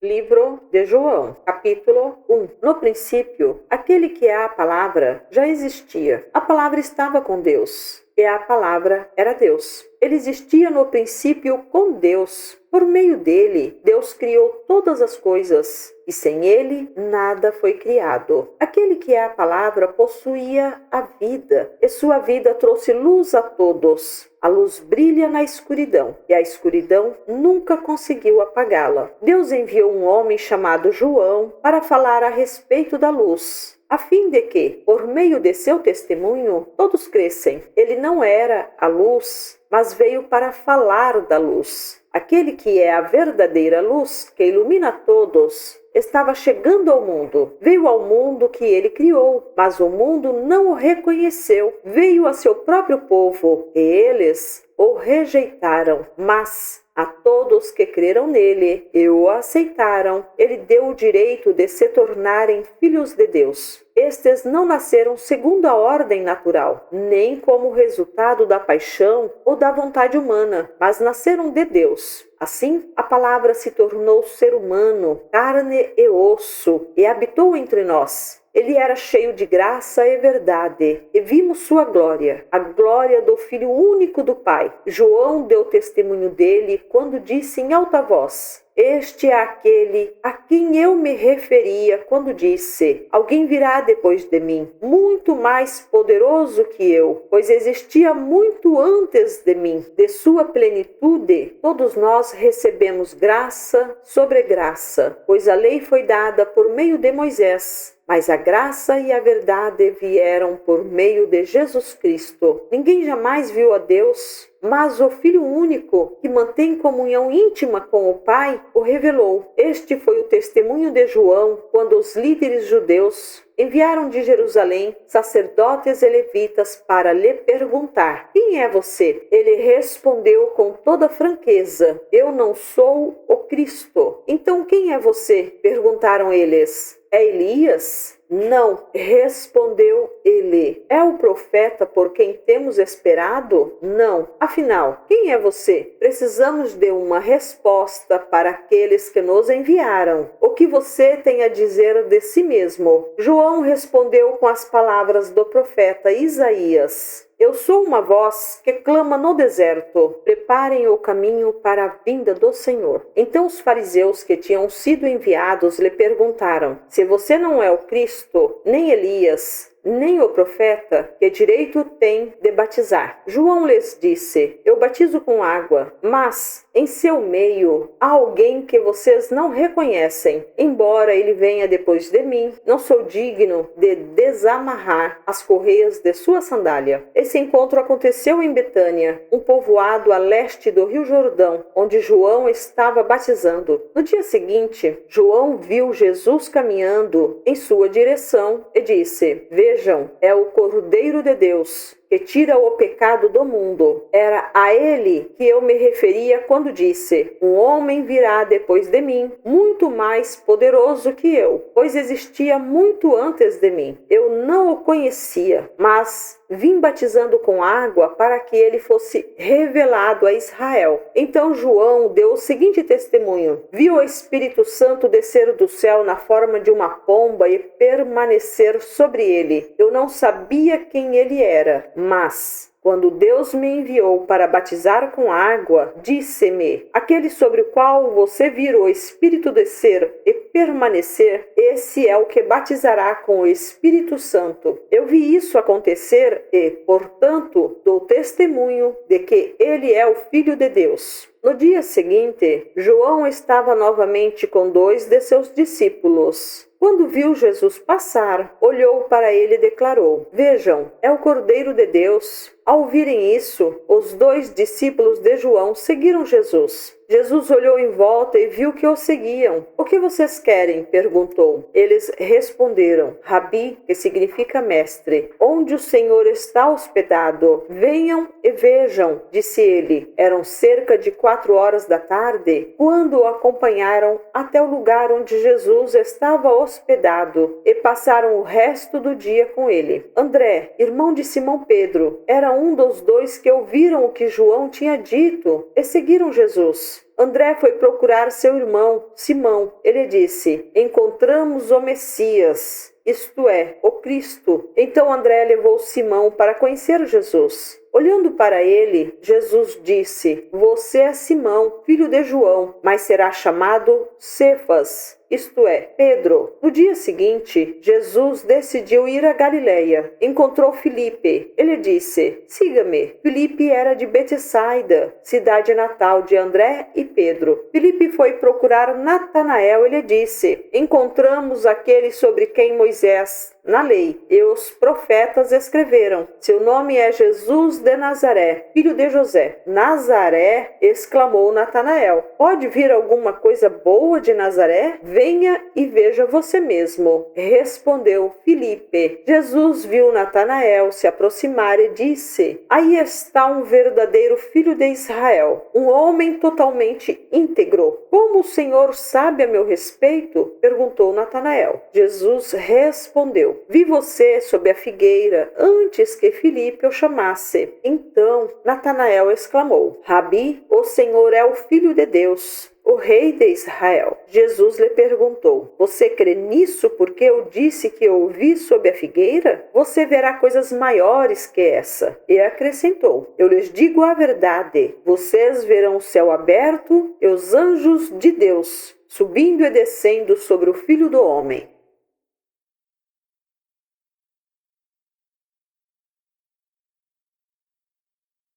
Livro de João, capítulo 1. No princípio, aquele que é a palavra já existia. A palavra estava com Deus, e a palavra era Deus. Ele existia no princípio com Deus. Por meio dele, Deus criou todas as coisas, e sem ele, nada foi criado. Aquele que é a palavra possuía a vida, e sua vida trouxe luz a todos. A luz brilha na escuridão, e a escuridão nunca conseguiu apagá-la. Deus enviou um homem chamado João para falar a respeito da luz, a fim de que, por meio de seu testemunho, todos crescem. Ele não era a luz, mas veio para falar da luz. Aquele que é a verdadeira luz, que ilumina todos, estava chegando ao mundo. Veio ao mundo que ele criou, mas o mundo não o reconheceu. Veio a seu próprio povo, e eles o rejeitaram. Mas a todos que creram nele e o aceitaram, ele deu o direito de se tornarem filhos de Deus. Estes não nasceram segundo a ordem natural, nem como resultado da paixão ou da vontade humana, mas nasceram de Deus. Assim, a palavra se tornou ser humano, carne e osso, e habitou entre nós. Ele era cheio de graça e verdade, e vimos sua glória, a glória do Filho único do Pai. João deu testemunho dele quando disse em alta voz: "Este é aquele a quem eu me referia quando disse: alguém virá depois de mim, muito mais poderoso que eu, pois existia muito antes de mim. De sua plenitude, todos nós recebemos graça sobre graça, pois a lei foi dada por meio de Moisés. Mas a graça e a verdade vieram por meio de Jesus Cristo. Ninguém jamais viu a Deus, mas o Filho único, que mantém comunhão íntima com o Pai, o revelou. Este foi o testemunho de João, quando os líderes judeus enviaram de Jerusalém sacerdotes e levitas para lhe perguntar: quem é você? Ele respondeu com toda franqueza: eu não sou o Cristo. Então quem é você? Perguntaram eles. É Elias? Não, respondeu ele. É o profeta por quem temos esperado? Não. Afinal, quem é você? Precisamos de uma resposta para aqueles que nos enviaram. O que você tem a dizer de si mesmo? João respondeu com as palavras do profeta Isaías: eu sou uma voz que clama no deserto: preparem o caminho para a vinda do Senhor. Então os fariseus que tinham sido enviados lhe perguntaram: se você não é o Cristo, nem Elias, nem o profeta, que direito tem de batizar? João lhes disse: eu batizo com água, mas em seu meio há alguém que vocês não reconhecem. Embora ele venha depois de mim, não sou digno de desamarrar as correias de sua sandália. Esse encontro aconteceu em Betânia, um povoado a leste do Rio Jordão, onde João estava batizando. No dia seguinte, João viu Jesus caminhando em sua direção e disse: vejam, é o Cordeiro de Deus, que tira o pecado do mundo. Era a ele que eu me referia quando disse: um homem virá depois de mim, muito mais poderoso que eu, pois existia muito antes de mim. Eu não o conhecia, mas vim batizando com água para que ele fosse revelado a Israel. Então João deu o seguinte testemunho: viu o Espírito Santo descer do céu na forma de uma pomba e permanecer sobre ele. Eu não sabia quem ele era, mas quando Deus me enviou para batizar com água, disse-me: aquele sobre o qual você vir o Espírito descer e permanecer, esse é o que batizará com o Espírito Santo. Eu vi isso acontecer e, portanto, dou testemunho de que ele é o Filho de Deus. No dia seguinte, João estava novamente com 2 de seus discípulos. Quando viu Jesus passar, olhou para ele e declarou: vejam, é o Cordeiro de Deus. Ao ouvirem isso, os 2 discípulos de João seguiram Jesus. Jesus olhou em volta e viu que o seguiam. O que vocês querem? Perguntou. Eles responderam: Rabi, que significa mestre, onde o Senhor está hospedado? Venham e vejam, disse ele. Eram cerca de 4 horas da tarde, quando o acompanharam até o lugar onde Jesus estava hospedado e passaram o resto do dia com ele. André, irmão de Simão Pedro, era um dos 2 que ouviram o que João tinha dito e seguiram Jesus. Jesus. André foi procurar seu irmão, Simão. Ele disse: encontramos o Messias, isto é, o Cristo. Então André levou Simão para conhecer Jesus. Olhando para ele, Jesus disse: você é Simão, filho de João, mas será chamado Cefas, isto é, Pedro. No dia seguinte, Jesus decidiu ir a Galiléia. Encontrou Filipe. Ele disse: siga-me. Filipe era de Betsaida, cidade natal de André e Pedro. Filipe foi procurar Natanael. Ele disse: encontramos aquele sobre quem Moisés, na lei, e os profetas escreveram. Seu nome é Jesus de Nazaré, filho de José. Nazaré, exclamou Natanael. Pode vir alguma coisa boa de Nazaré? Venha e veja você mesmo, respondeu Filipe. Jesus viu Natanael se aproximar e disse: aí está um verdadeiro filho de Israel, um homem totalmente íntegro. Como o Senhor sabe a meu respeito? Perguntou Natanael. Jesus respondeu: vi você sob a figueira antes que Filipe o chamasse. Então Natanael exclamou: Rabi, o Senhor é o Filho de Deus, o Rei de Israel. Jesus lhe perguntou: você crê nisso porque eu disse que eu o vi sob a figueira? Você verá coisas maiores que essa. E acrescentou: eu lhes digo a verdade, vocês verão o céu aberto e os anjos de Deus subindo e descendo sobre o Filho do Homem.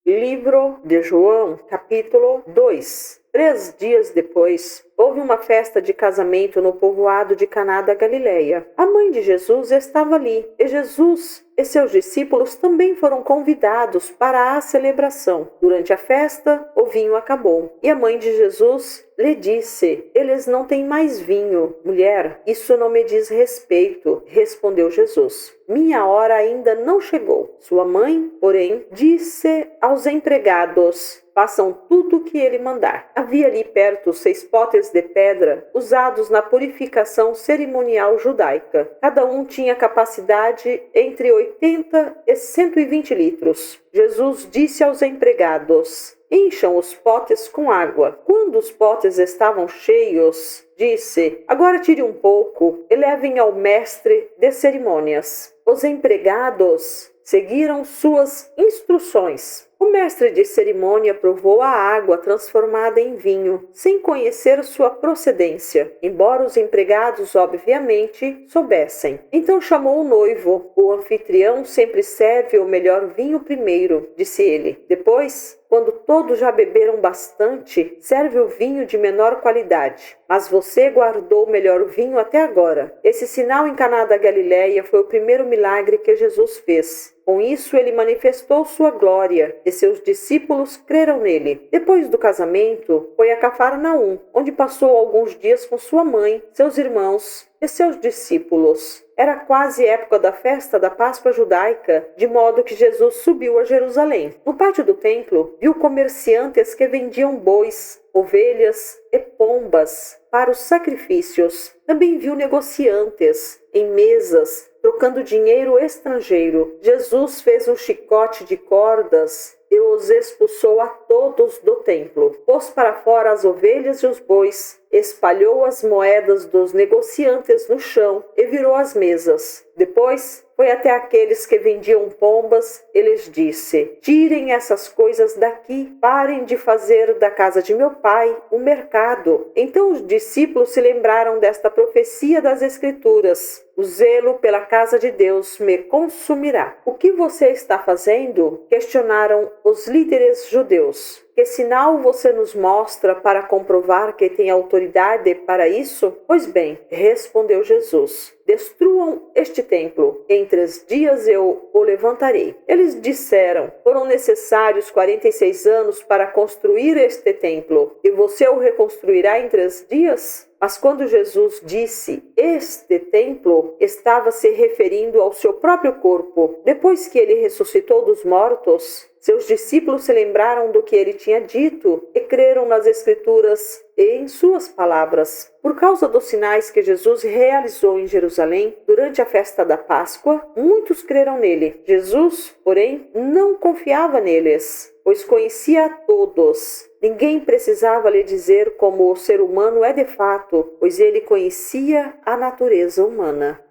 Livro de João, capítulo 2. 3 dias depois, houve uma festa de casamento no povoado de Caná da Galileia. A mãe de Jesus estava ali, e Jesus e seus discípulos também foram convidados para a celebração. Durante a festa, o vinho acabou, e a mãe de Jesus lhe disse: eles não têm mais vinho. Mulher, isso não me diz respeito, respondeu Jesus. Minha hora ainda não chegou. Sua mãe, porém, disse aos empregados: façam tudo o que ele mandar. Havia ali perto 6 potes de pedra usados na purificação cerimonial judaica. Cada um tinha capacidade entre 80 e 120 litros. Jesus disse aos empregados: encham os potes com água. Quando os potes estavam cheios, disse: agora tire um pouco e levem ao mestre de cerimônias. Os empregados seguiram suas instruções. O mestre de cerimônia provou a água transformada em vinho, sem conhecer sua procedência, embora os empregados obviamente soubessem. Então chamou o noivo. O anfitrião sempre serve o melhor vinho primeiro, disse ele. Depois, quando todos já beberam bastante, serve o vinho de menor qualidade. Mas você guardou o melhor vinho até agora. Esse sinal em Caná da Galileia foi o primeiro milagre que Jesus fez. Com isso, ele manifestou sua glória, e seus discípulos creram nele. Depois do casamento, foi a Cafarnaum, onde passou alguns dias com sua mãe, seus irmãos e seus discípulos. Era quase época da festa da Páscoa judaica, de modo que Jesus subiu a Jerusalém. No pátio do templo, viu comerciantes que vendiam bois, ovelhas e pombas para os sacrifícios. Também viu negociantes em mesas, trocando dinheiro estrangeiro. Jesus fez um chicote de cordas e os expulsou a todos do templo. Pôs para fora as ovelhas e os bois, espalhou as moedas dos negociantes no chão e virou as mesas. Depois foi até aqueles que vendiam pombas e lhes disse: tirem essas coisas daqui, parem de fazer da casa de meu pai um mercado. Então os discípulos se lembraram desta profecia das Escrituras: o zelo pela casa de Deus me consumirá. O que você está fazendo? Questionaram os líderes judeus. Que sinal você nos mostra para comprovar que tem autoridade para isso? Pois bem, respondeu Jesus: destruam este templo. Em 3 dias eu o levantarei. Eles disseram: foram necessários 46 anos para construir este templo, e você o reconstruirá em 3 dias? Mas quando Jesus disse este templo, estava se referindo ao seu próprio corpo. Depois que ele ressuscitou dos mortos, seus discípulos se lembraram do que ele tinha dito e creram nas Escrituras e em suas palavras. Por causa dos sinais que Jesus realizou em Jerusalém durante a festa da Páscoa, muitos creram nele. Jesus, porém, não confiava neles. pois conhecia a todos. Ninguém precisava lhe dizer como o ser humano é de fato, pois ele conhecia a natureza humana.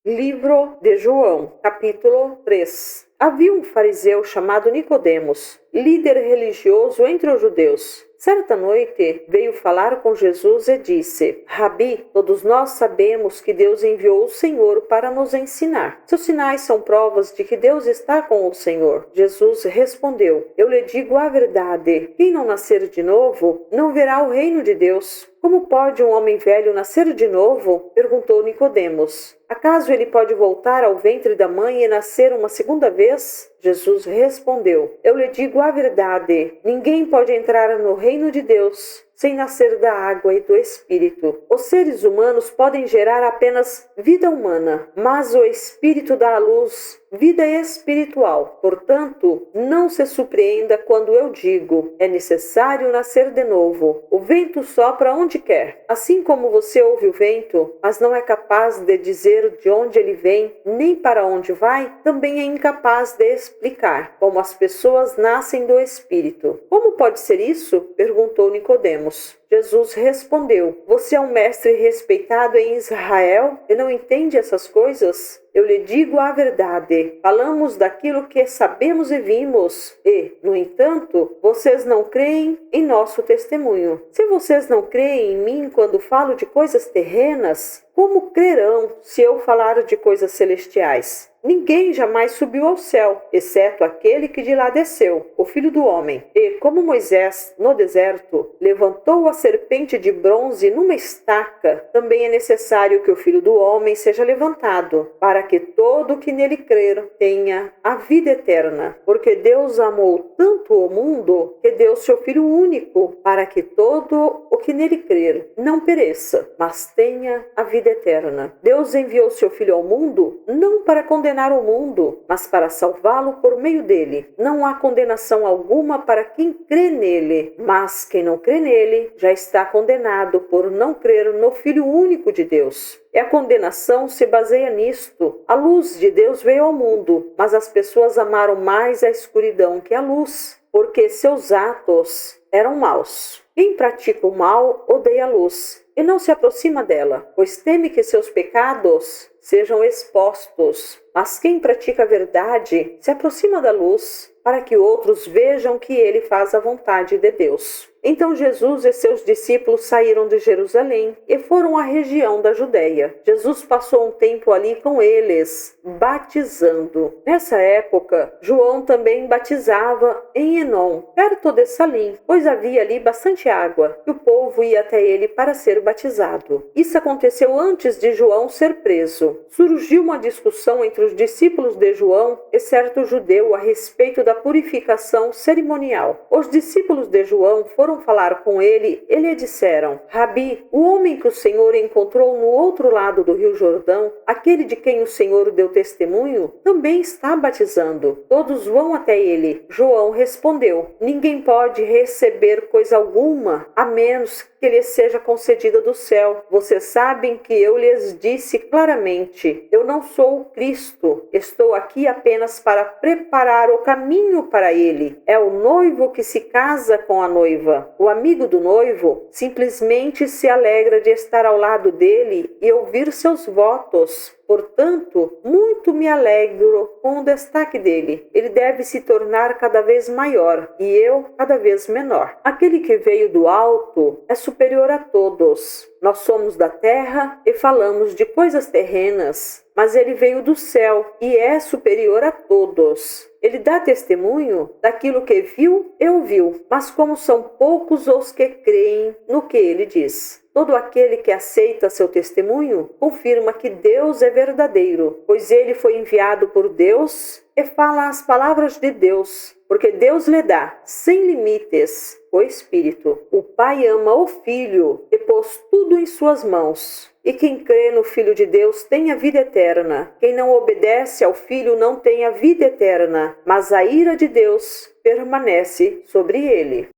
Livro de João, capítulo 3. Havia um fariseu chamado Nicodemos, líder religioso entre os judeus. Certa noite veio falar com Jesus e disse: Rabi, todos nós sabemos que Deus enviou o Senhor para nos ensinar. Seus sinais são provas de que Deus está com o Senhor. Jesus respondeu: Eu lhe digo a verdade. Quem não nascer de novo não verá o reino de Deus. Como pode um homem velho nascer de novo? Perguntou Nicodemos. Acaso ele pode voltar ao ventre da mãe e nascer uma segunda vez? Jesus respondeu: Eu lhe digo a verdade. Ninguém pode entrar no reino de Deus sem nascer da água e do Espírito. Os seres humanos podem gerar apenas vida humana, mas o Espírito dá à luz vida espiritual. Portanto, não se surpreenda quando eu digo: é necessário nascer de novo. O vento sopra onde quer. Assim como você ouve o vento, mas não é capaz de dizer de onde ele vem, nem para onde vai, também é incapaz de explicar como as pessoas nascem do Espírito. Como pode ser isso? Perguntou Nicodemos. Jesus respondeu: Você é um mestre respeitado em Israel e não entende essas coisas? Eu lhe digo a verdade. Falamos daquilo que sabemos e vimos, e, no entanto, vocês não creem em nosso testemunho. Se vocês não creem em mim quando falo de coisas terrenas, como crerão se eu falar de coisas celestiais? Ninguém jamais subiu ao céu, exceto aquele que de lá desceu, o Filho do Homem. E, como Moisés, no deserto, levantou a serpente de bronze numa estaca, também é necessário que o Filho do Homem seja levantado, para que todo o que nele crer tenha a vida eterna. Porque Deus amou tanto o mundo, que deu seu Filho único, para que todo o que nele crer não pereça, mas tenha a vida eterna. Deus enviou seu Filho ao mundo, não para condenar o mundo, mas para salvá-lo por meio dele. Não há condenação alguma para quem crê nele, mas quem não crê nele já está condenado por não crer no Filho único de Deus. E a condenação se baseia nisto. A luz de Deus veio ao mundo, mas as pessoas amaram mais a escuridão que a luz, porque seus atos eram maus. Quem pratica o mal odeia a luz e não se aproxima dela, pois teme que seus pecados sejam expostos. Mas quem pratica a verdade se aproxima da luz, para que outros vejam que ele faz a vontade de Deus. Então Jesus e seus discípulos saíram de Jerusalém e foram à região da Judéia. Jesus passou um tempo ali com eles, batizando. Nessa época, João também batizava em Enom, perto de Salim, pois havia ali bastante água, e o povo ia até ele para ser batizado. Isso aconteceu antes de João ser preso. Surgiu uma discussão entre os discípulos de João e certo judeu a respeito da purificação cerimonial. Os discípulos de João foram falar com ele e lhe disseram: Rabi, o homem que o Senhor encontrou no outro lado do rio Jordão, aquele de quem o Senhor deu testemunho, também está batizando. Todos vão até ele. João respondeu: Ninguém pode receber coisa alguma, a menos que lhe seja concedida do céu. Vocês sabem que eu lhes disse claramente: eu não sou o Cristo. Estou aqui apenas para preparar o caminho para ele. É o noivo que se casa com a noiva. O amigo do noivo simplesmente se alegra de estar ao lado dele e ouvir seus votos. Portanto, muito me alegro com o destaque dele. Ele deve se tornar cada vez maior e eu cada vez menor. Aquele que veio do alto é superior a todos. Nós somos da terra e falamos de coisas terrenas, mas ele veio do céu e é superior a todos. Ele dá testemunho daquilo que viu e ouviu, mas como são poucos os que creem no que ele diz. Todo aquele que aceita seu testemunho confirma que Deus é verdadeiro, pois ele foi enviado por Deus e fala as palavras de Deus, porque Deus lhe dá, sem limites, o Espírito. O Pai ama o Filho e pôs tudo em suas mãos. E quem crê no Filho de Deus tem a vida eterna. Quem não obedece ao Filho não tem a vida eterna, mas a ira de Deus permanece sobre ele.